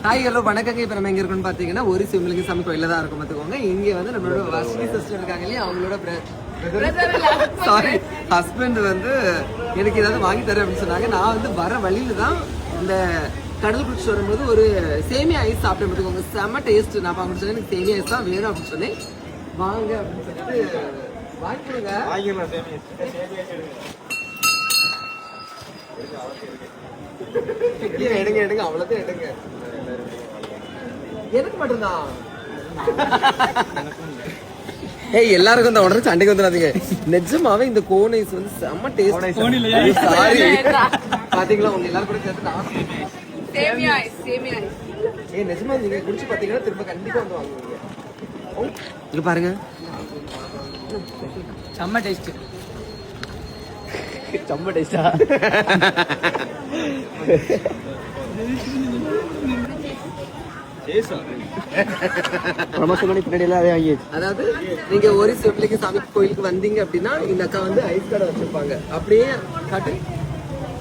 Hi hello வணக்கங்க. இப்போ நம்ம எங்க இருக்கோம்னு பாத்தீங்கன்னா ஒரு சிவலிங்க சாமி கோயில தான் இருக்கும் பார்த்துக்கோங்க. இங்க வந்து நம்மளோட வர்ஷினி சிஸ்டர் இருக்காங்க இல்லையா, அவங்களோட சாரி ஹஸ்பண்ட் வந்து எனக்கு ஏதாவது வாங்கி தரேன் அப்படின்னு சொன்னாங்க. நான் வந்து வர வழியில தான் இந்த கடல் குடிச்சு வரும்போது ஒரு சேமியா ஐஸ் சாப்பிட்டு பார்த்துக்கோங்க. செம்ம டேஸ்ட். நான் அவங்க சொன்னேன் எனக்கு சேமியா ஐஸ் தான் வேணும் அப்படின்னு சொன்னேன். வாங்க அப்படின்னு சொல்லிட்டு வாங்கிக்கோங்க. எடுங்க எடுங்க, அவ்வளோதான் எடுங்க. எனக்கு மட்டும்தான். ஏய் எல்லாருக்கும் இந்த உடனே சண்டைக்கு வந்துடாதீங்க. நிஜமாவே இந்த கோன் ஐஸ் வந்து செம்ம டேஸ்ட். சாரி பாத்தீங்களா, உங்க எல்லாரும் கூட சேர்த்து சேமியா ஐஸ். ஏய் நிஜமா நீங்க குடிச்சு பாத்தீங்கன்னா திரும்ப கண்டிப்பா வந்து வாங்குவீங்க. இங்க பாருங்க, செம்ம டேஸ்ட். செம்ம டேஸ்டா? அதாவது நீங்க ஒரு சிவலிங்க சாமி கோயிலுக்கு வந்தீங்க அப்படின்னா இந்த அக்கா வந்து ஐஸ் கடை வச்சிருப்பாங்க. அப்படியே காட்டு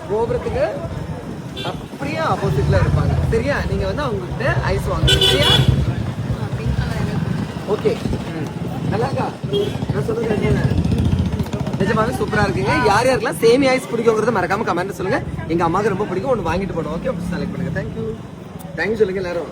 கோபுரத்துக்கு அப்படியே ஆப்போசிட்ல இருப்பாங்க. சரியா? நீங்க வந்து அவங்க கிட்ட ஐஸ் வாங்குங்க. சரியா? ஓகே, நல்லாக்கா நான் சொல்றது நிஜமாவே சூப்பரா இருக்குங்க. யார் யாருக்கெல்லாம் சேமி ஐஸ் பிடிக்குங்கிறத மறக்காம கமெண்ட் சொல்லுங்க. எங்க அம்மாவுக்கு ரொம்ப பிடிக்கும். ஒன்று வாங்கிட்டு போனோம். ஓகே, செலக்ட் பண்ணுங்க. தேங்க்யூ சொல்லுங்க எல்லாரும்.